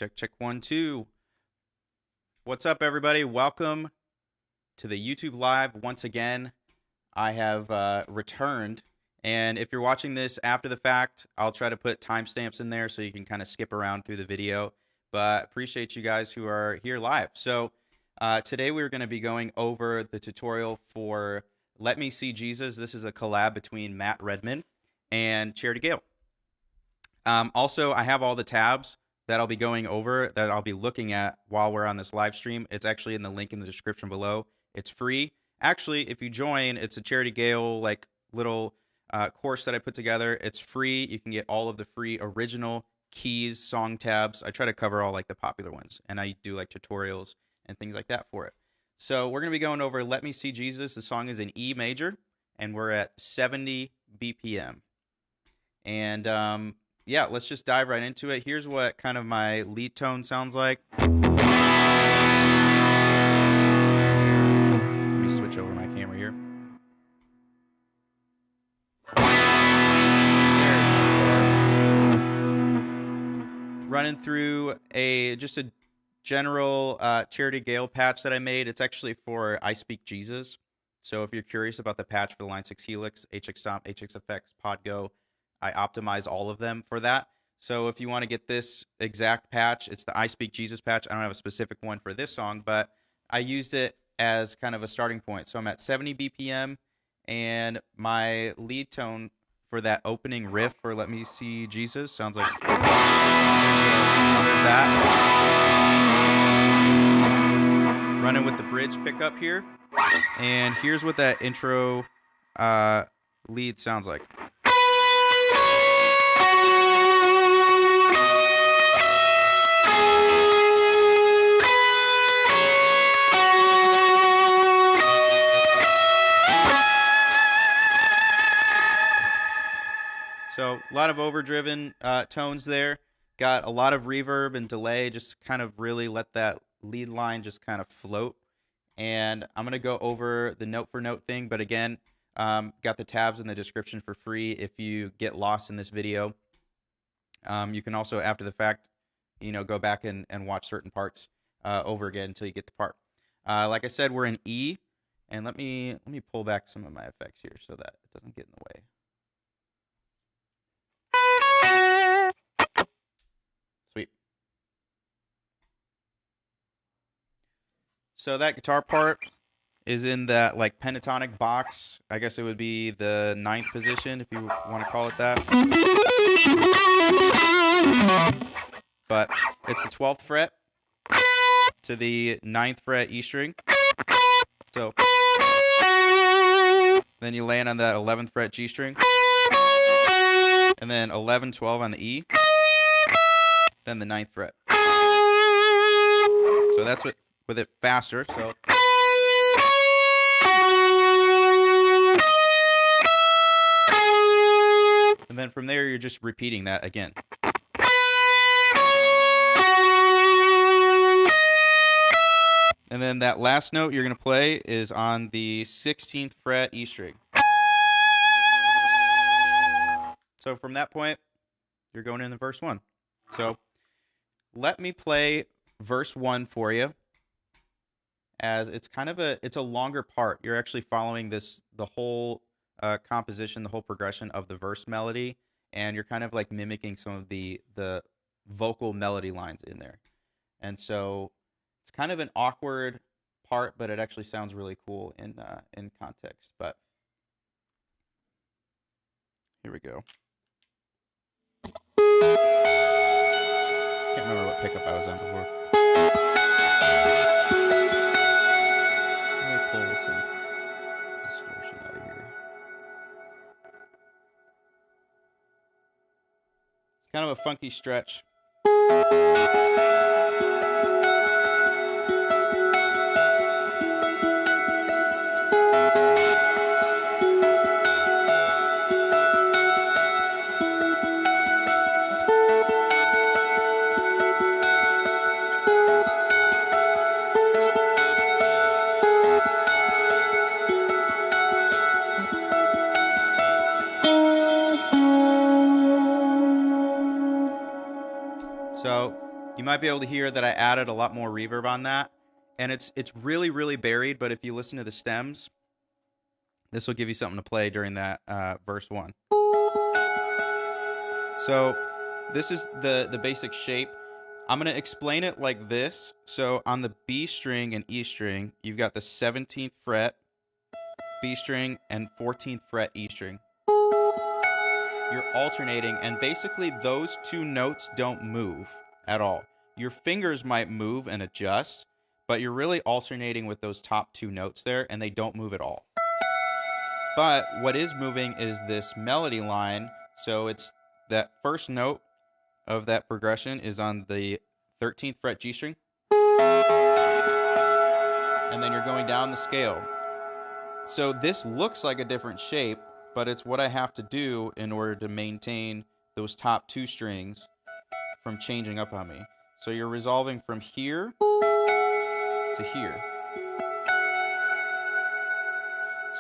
Check, check, 1, 2. What's up, everybody? Welcome to the YouTube Live once again. I have returned, and if you're watching this after the fact, I'll try to put timestamps in there so you can kind of skip around through the video, but appreciate you guys who are here live. So today we're going to be going over the tutorial for Let Me See Jesus. This is a collab between Redman and Gayle. Also, I have all the tabs that I'll be going over, that I'll be looking at while we're on this live stream. It's actually in the link in the description below. It's free. Actually, if you join, it's a Gayle like little course that I put together. It's free. You can get all of the free original keys, song tabs. I try to cover all like the popular ones, and I do like tutorials and things like that for it. So we're going to be going over Let Me See Jesus. The song is in E major, and we're at 70 BPM. And yeah, let's just dive right into it. Here's what kind of my lead tone sounds like. Let me switch over my camera here. There's my guitar. Running through just a general Gayle patch that I made. It's actually for I Speak Jesus. So if you're curious about the patch for the Line 6 Helix, HX Stomp, HX Effects, Podgo, I optimize all of them for that. So if you want to get this exact patch, it's the I Speak Jesus patch. I don't have a specific one for this song, but I used it as kind of a starting point. So I'm at 70 BPM, and my lead tone for that opening riff for Let Me See Jesus sounds like there's that. Running with the bridge pickup here. And here's what that intro lead sounds like. So a lot of overdriven tones there. Got a lot of reverb and delay, just kind of really let that lead line just kind of float. And I'm going to go over the note for note thing, but again, got the tabs in the description for free if you get lost in this video. You can also, after the fact, go back and watch certain parts over again until you get the part. Like I said, we're in E, and let me pull back some of my effects here so that it doesn't get in the way. Sweet. So that guitar part is in that like pentatonic box. I guess it would be the 9th position if you want to call it that. But it's the 12th fret to the 9th fret E string. So then you land on that 11th fret G string. And then 11, 12 on the E. Then the 9th fret. So that's what with it faster. So and then from there you're just repeating that again. And then that last note you're going to play is on the 16th fret E string. So from that point, you're going into verse 1. So let me play verse 1 for you, as it's kind of it's a longer part. You're actually following the whole composition, the whole progression of the verse melody, and you're kind of like mimicking some of the vocal melody lines in there. And so it's kind of an awkward part, but it actually sounds really cool in context. But here we go. Can't remember what pickup I was on before. Let me pull some distortion out of here. It's kind of a funky stretch. So You might be able to hear that I added a lot more reverb on that. And it's really, really buried, but if you listen to the stems, this will give you something to play during that verse 1. So this is the basic shape. I'm going to explain it like this. So on the B string and E string, you've got the 17th fret B string and 14th fret E string. You're alternating, and basically those two notes don't move at all. Your fingers might move and adjust, but you're really alternating with those top two notes there, and they don't move at all. But what is moving is this melody line. So it's that first note of that progression is on the 13th fret G string, and then you're going down the scale. So this looks like a different shape, but it's what I have to do in order to maintain those top two strings from changing up on me. So you're resolving from here to here.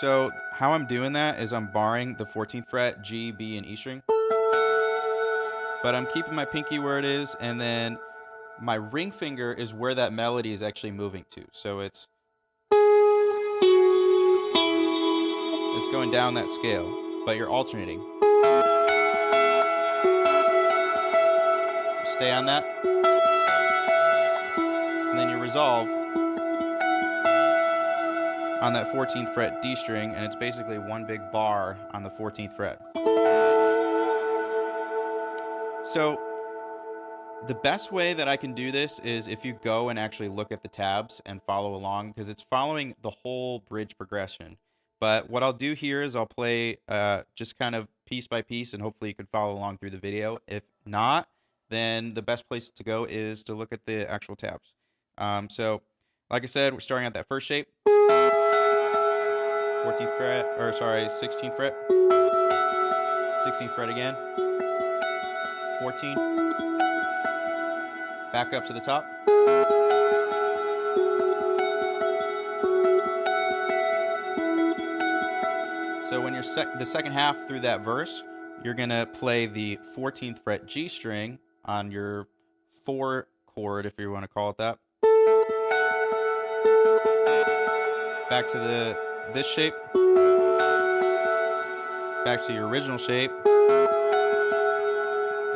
So how I'm doing that is I'm barring the 14th fret, G, B, and E string. But I'm keeping my pinky where it is, and then my ring finger is where that melody is actually moving to. So it's going down that scale, but you're alternating. Stay on that. And then you resolve on that 14th fret D string, and it's basically one big bar on the 14th fret. So the best way that I can do this is if you go and actually look at the tabs and follow along, because it's following the whole bridge progression. But what I'll do here is I'll play just kind of piece by piece, and hopefully you can follow along through the video. If not, then the best place to go is to look at the actual tabs. So like I said, we're starting at that first shape. 14th fret, or sorry, 16th fret. 16th fret again. 14. Back up to the top. So when you're the second half through that verse, you're going to play the 14th fret G string on your 4 chord, if you want to call it that. Back to this shape. Back to your original shape.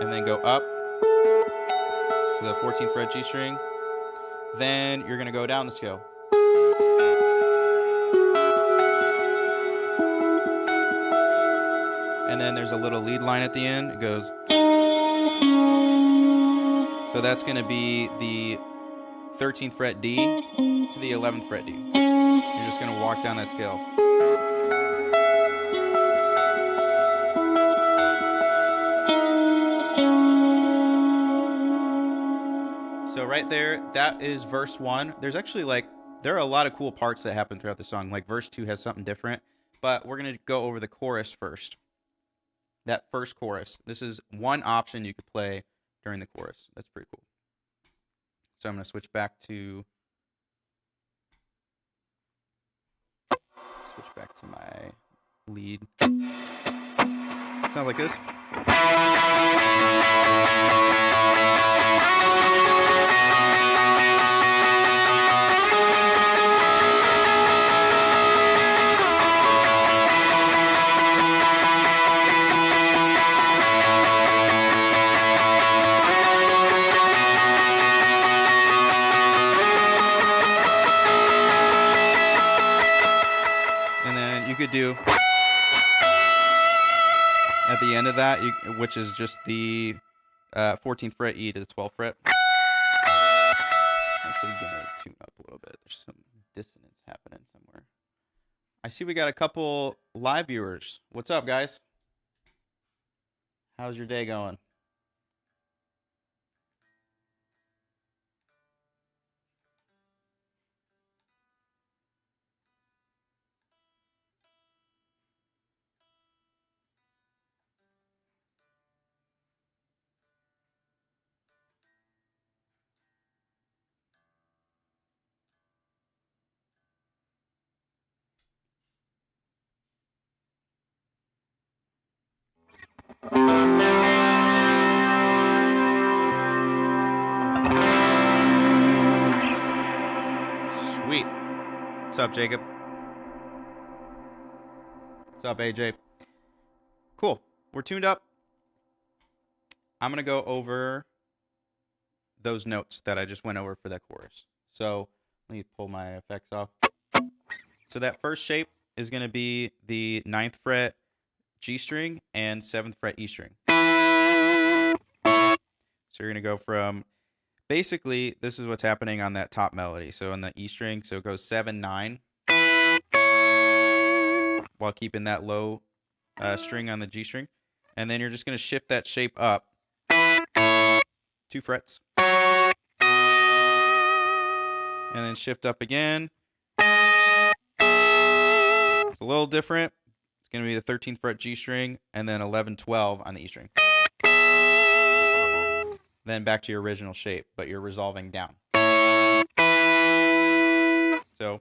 And then go up to the 14th fret G string. Then you're going to go down the scale. And then there's a little lead line at the end. It goes. So that's going to be the 13th fret D to the 11th fret D. You're just going to walk down that scale. So right there, that is verse 1. There's actually there are a lot of cool parts that happen throughout the song. Like verse 2 has something different, but we're going to go over the chorus first. That first chorus. This is one option you could play during the chorus. That's pretty cool. So I'm going to switch back to my lead. Sounds like this. Could do at the end of that, which is just the 14th fret E to the 12th fret. Actually, I'm gonna tune up a little bit. There's some dissonance happening somewhere. I see we got a couple live viewers. What's up, guys? How's your day going? What's up, Jacob? What's up, AJ? Cool. We're tuned up. I'm going to go over those notes that I just went over for that chorus. So let me pull my effects off. So that first shape is going to be the 9th fret G string and 7th fret E string. So you're going to go from, basically, this is what's happening on that top melody. So on the E string, so it goes 7, 9, while keeping that low string on the G string. And then you're just going to shift that shape up 2 frets. And then shift up again. It's a little different. It's going to be the 13th fret G string and then 11, 12 on the E string. Then back to your original shape, but you're resolving down. So.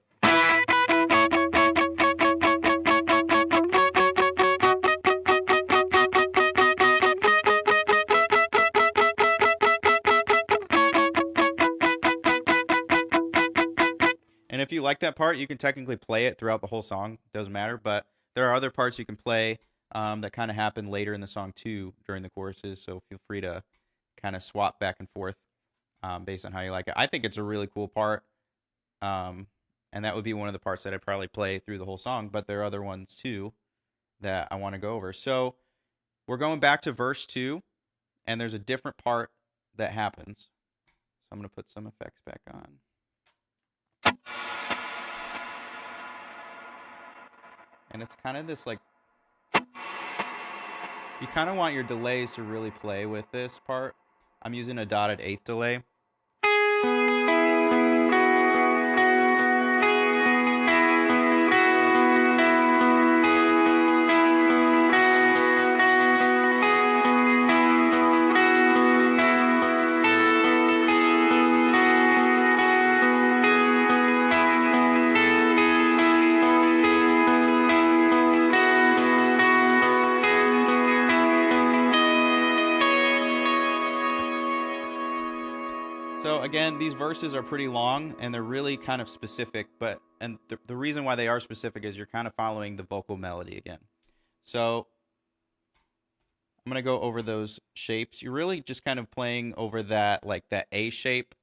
And if you like that part, you can technically play it throughout the whole song. Doesn't matter. But there are other parts you can play that kind of happen later in the song too during the choruses. So feel free to kind of swap back and forth based on how you like it. I think it's a really cool part. And that would be one of the parts that I'd probably play through the whole song. But there are other ones too that I want to go over. So we're going back to verse 2. And there's a different part that happens. So I'm going to put some effects back on. And it's kind of this like, you kind of want your delays to really play with this part. I'm using a dotted 8th delay. So again, these verses are pretty long and they're really kind of specific, and the reason why they are specific is you're kind of following the vocal melody again. So I'm going to go over those shapes. You're really just kind of playing over that, like that A shape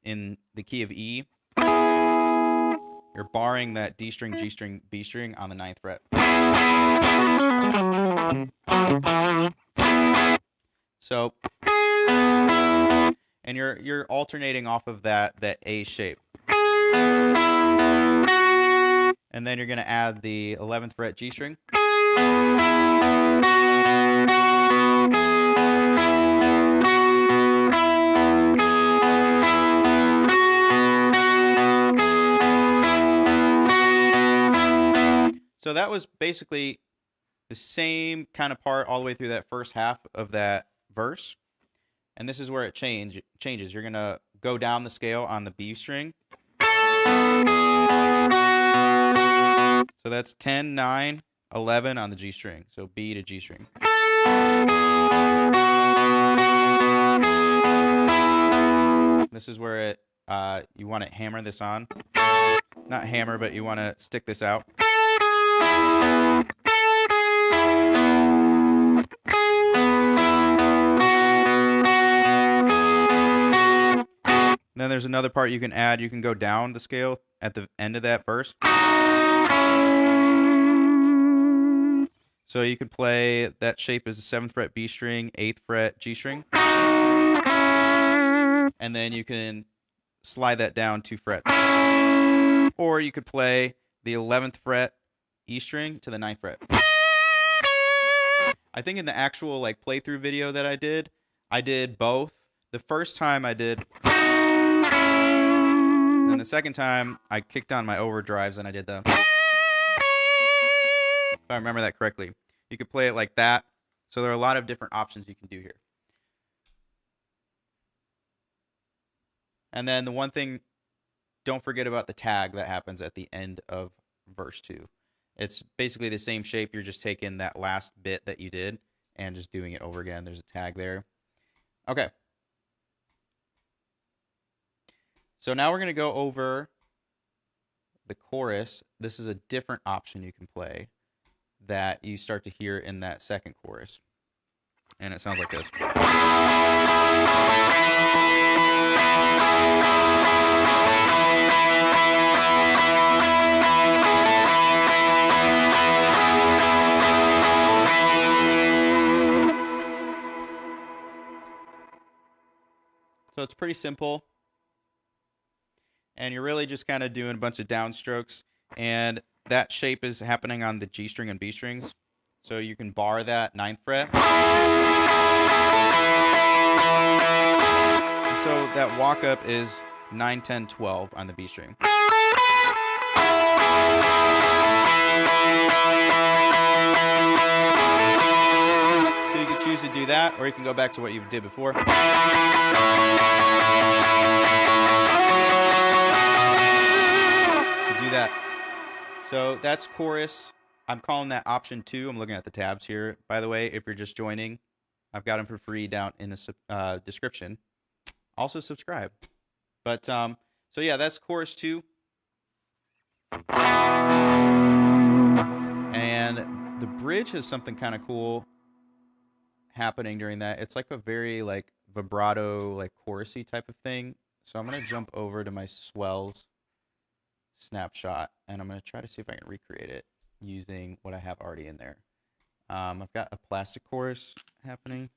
in the key of E. You're barring that D string, G string, B string on the 9th fret. So, and you're alternating off of that A shape. And then you're going to add the 11th fret G string. So that was basically the same kind of part all the way through that first half of that verse. And this is where it changes. You're going to go down the scale on the B string. So that's 10, 9, 11 on the G string. So B to G string. This is where it you want to hammer this on. Not hammer, but you want to stick this out. Then there's another part you can add. You can go down the scale at the end of that verse. So you could play that shape as a 7th fret B string, 8th fret G string. And then you can slide that down 2 frets. Or you could play the 11th fret E string to the 9th fret. I think in the actual like playthrough video that I did both. The first time I did, and the second time I kicked on my overdrives and I did the, if I remember that correctly. You could play it like that. So there are a lot of different options you can do here. And then the one thing, don't forget about the tag that happens at the end of verse 2. It's basically the same shape. You're just taking that last bit that you did and just doing it over again. There's a tag there. Okay. So now we're going to go over the chorus, this is a different option you can play that you start to hear in that second chorus. And it sounds like this. So it's pretty simple. And you're really just kind of doing a bunch of downstrokes. And that shape is happening on the G string and B strings. So you can bar that 9th fret. And so that walk up is 9, 10, 12 on the B string. So you can choose to do that, or you can go back to what you did before. Do that. So that's chorus. I'm calling that option 2. I'm looking at the tabs here. By the way, if you're just joining, I've got them for free down in the description. Also subscribe. But so yeah, that's chorus 2. And the bridge has something kind of cool happening during that. It's like a very like vibrato, like chorusy type of thing. So I'm gonna jump over to my swells snapshot, and I'm going to try to see if I can recreate it using what I have already in there. I've got a plastic chorus happening.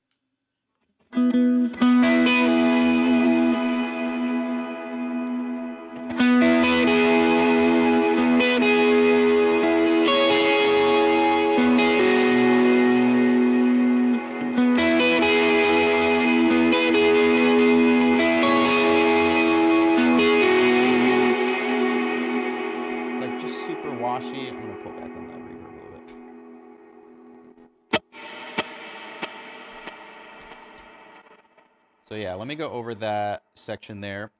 Washy. I'm going to pull back on that reverb a little bit. So yeah, let me go over that section there.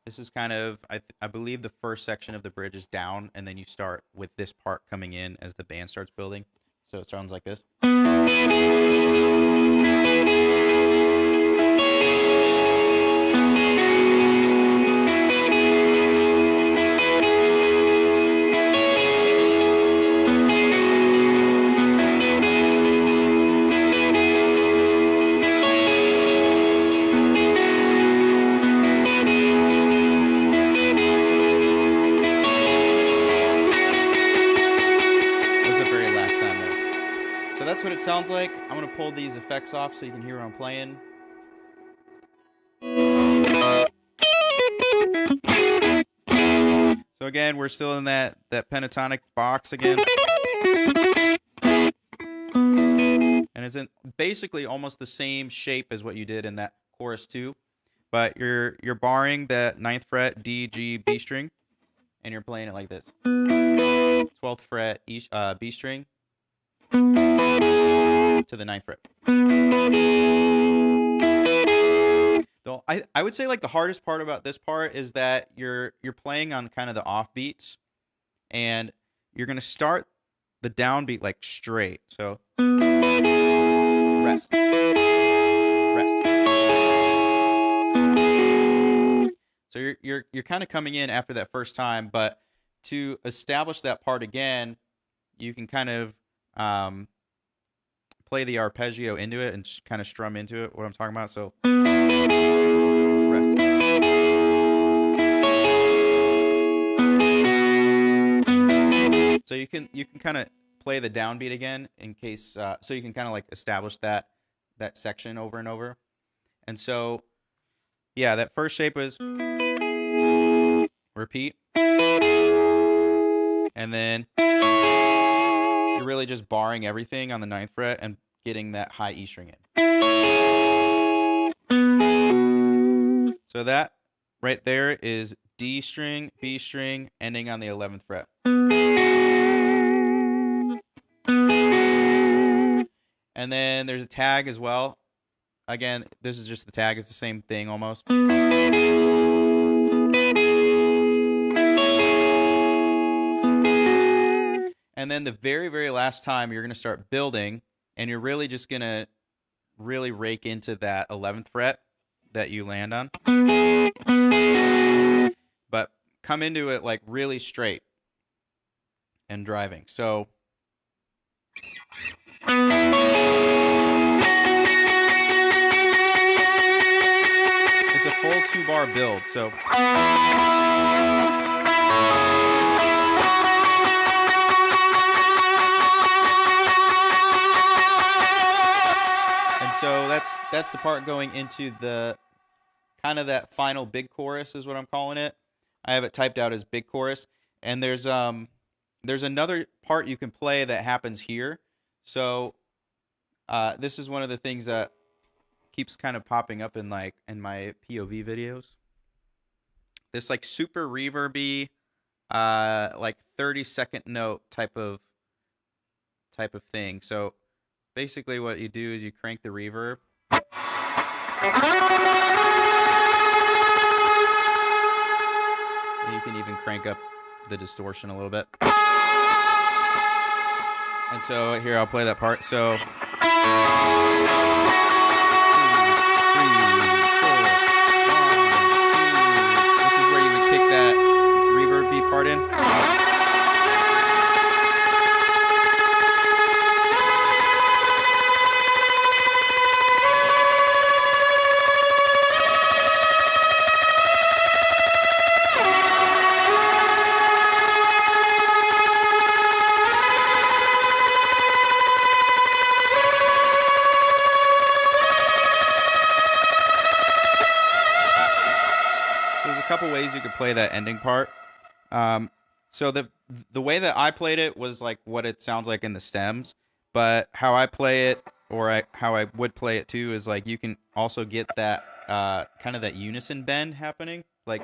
This is kind of, I believe the first section of the bridge is down, and then you start with this part coming in as the band starts building. So it sounds like this. That's what it sounds like. I'm going to pull these effects off so you can hear what I'm playing. So again, we're still in that pentatonic box again. And it's in basically almost the same shape as what you did in that chorus 2. But you're barring the 9th fret D, G, B string, and you're playing it like this. 12th fret B string to the 9th fret. Though I would say like the hardest part about this part is that you're playing on kind of the offbeats, and you're gonna start the downbeat like straight. So rest, rest. So you're kind of coming in after that first time, but to establish that part again, you can kind of play the arpeggio into it and kind of strum into it, what I'm talking about. So rest. So you can kind of play the downbeat again in case, so you can kind of like establish that section over and over. And so, yeah, that first shape was repeat, and then you're really just barring everything on the 9th fret and getting that high E string in. So that right there is D string, B string, ending on the 11th fret. And then there's a tag as well. Again, this is just the tag. It's the same thing almost. And then the very, very last time you're going to start building, and you're really just going to really rake into that 11th fret that you land on. But come into it like really straight and driving. So it's a full 2-bar build. So so that's the part going into the kind of that final big chorus is what I'm calling it. I have it typed out as big chorus, and there's another part you can play that happens here. So this is one of the things that keeps kind of popping up in my POV videos. This like super reverby, like 30-second note type of thing. So basically what you do is you crank the reverb. And you can even crank up the distortion a little bit. And so here, I'll play that part. So 2, 3, 4, 1, 2. This is where you would kick that reverb beat part in. Couple ways you could play that ending part. So the way that I played it was like what it sounds like in the stems, but how I play it, or how I would play it too, is like you can also get that kind of that unison bend happening, like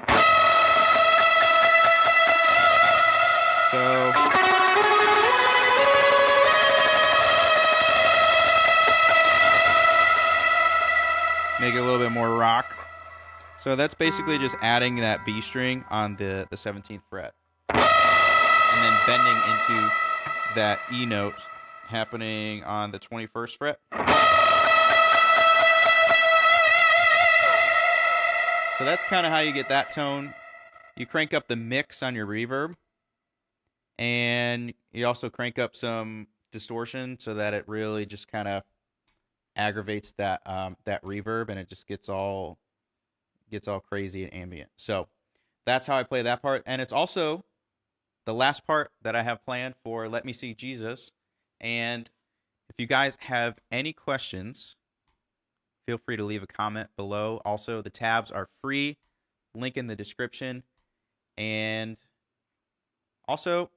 so. Make it a little bit more rock. So that's basically just adding that B string on the 17th fret. And then bending into that E note happening on the 21st fret. So that's kind of how you get that tone. You crank up the mix on your reverb. And you also crank up some distortion so that it really just kind of aggravates that reverb, and it just gets all crazy and ambient. So that's how I play that part. And it's also the last part that I have planned for Let Me See Jesus. And if you guys have any questions, feel free to leave a comment below. Also, the tabs are free. Link in the description. And also,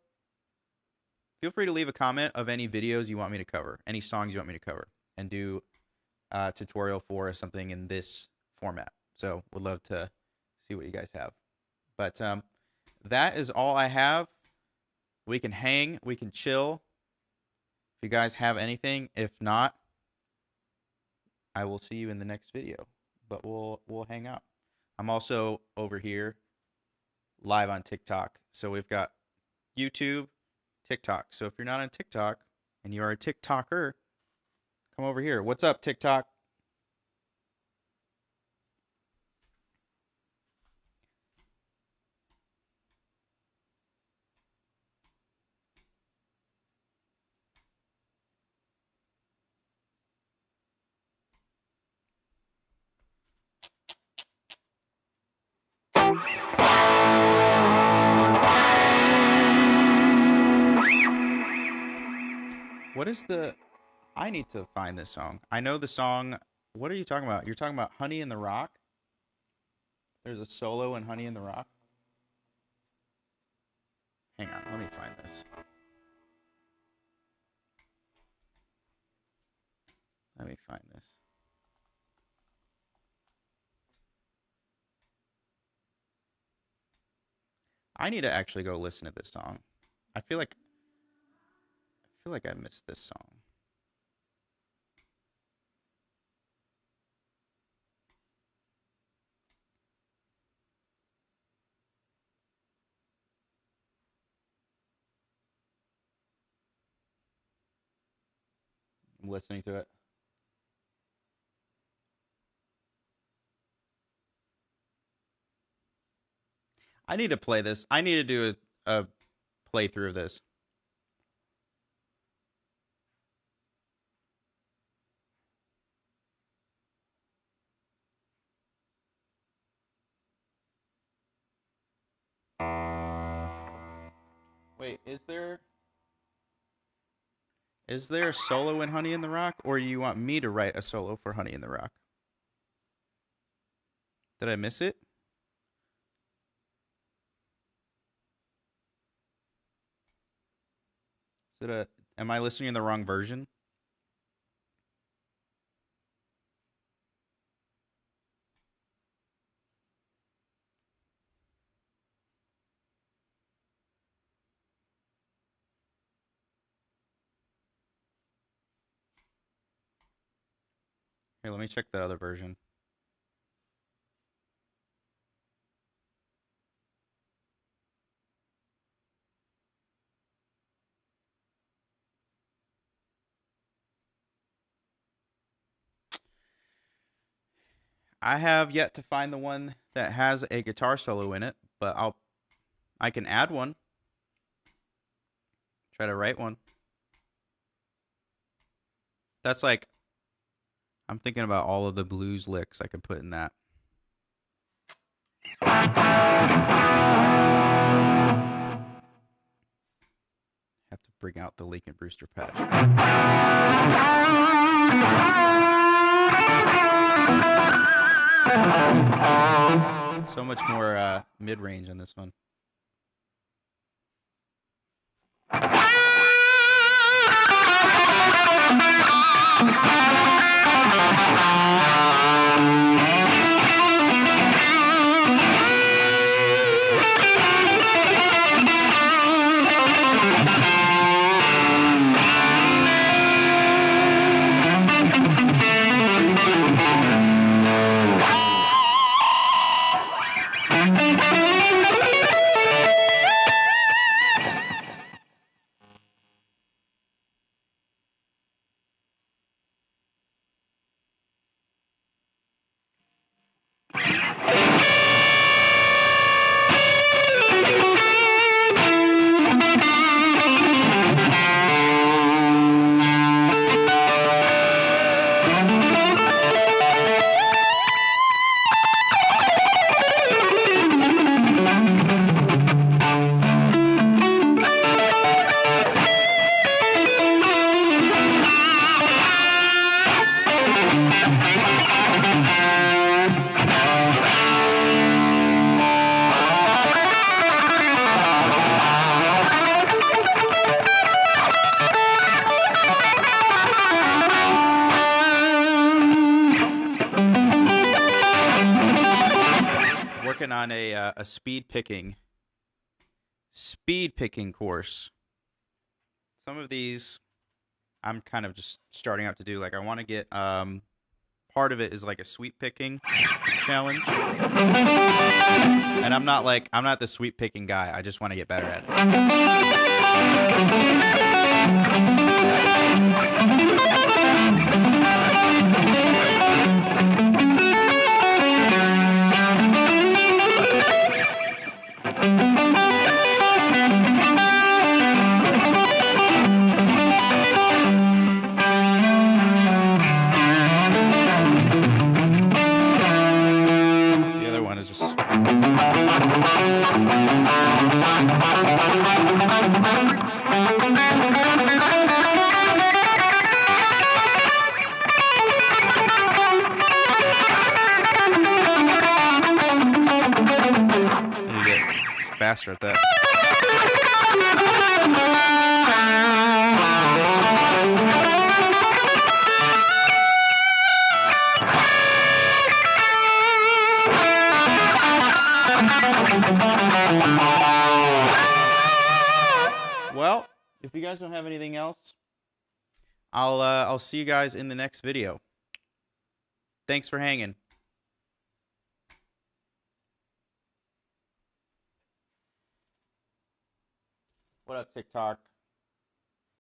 feel free to leave a comment of any videos you want me to cover, any songs you want me to cover, and do a tutorial for something in this format. So would love to see what you guys have. But that is all I have. We can hang. We can chill. If you guys have anything. If not, I will see you in the next video. But we'll hang out. I'm also over here live on TikTok. So we've got YouTube, TikTok. So if you're not on TikTok and you are a TikToker, come over here. What's up, TikTok? What is the... I need to find this song. I know the song. What are you talking about? You're talking about Honey in the Rock? There's a solo in Honey in the Rock. Hang on, let me find this. Let me find this. I need to actually go listen to this song. I feel like I missed this song. I'm listening to it. I need to play this. I need to do a playthrough of this. Wait, is there a solo in Honey in the Rock, or you want me to write a solo for Honey in the Rock? Did I miss it? Is it am I listening in the wrong version? Here, let me check the other version. I have yet to find the one that has a guitar solo in it, but I can add one. Try to write one. That's like, I'm thinking about all of the blues licks I could put in that. Have to bring out the Lincoln Brewster patch. So much more mid-range on this one. On a speed picking course. Some of these I'm kind of just starting out to do. Like I want to get part of it is like a sweep picking challenge, and I'm not the sweep picking guy. I just want to get better at faster at that. Well, if you guys don't have anything else, I'll see you guys in the next video. Thanks for hanging. What up, TikTok?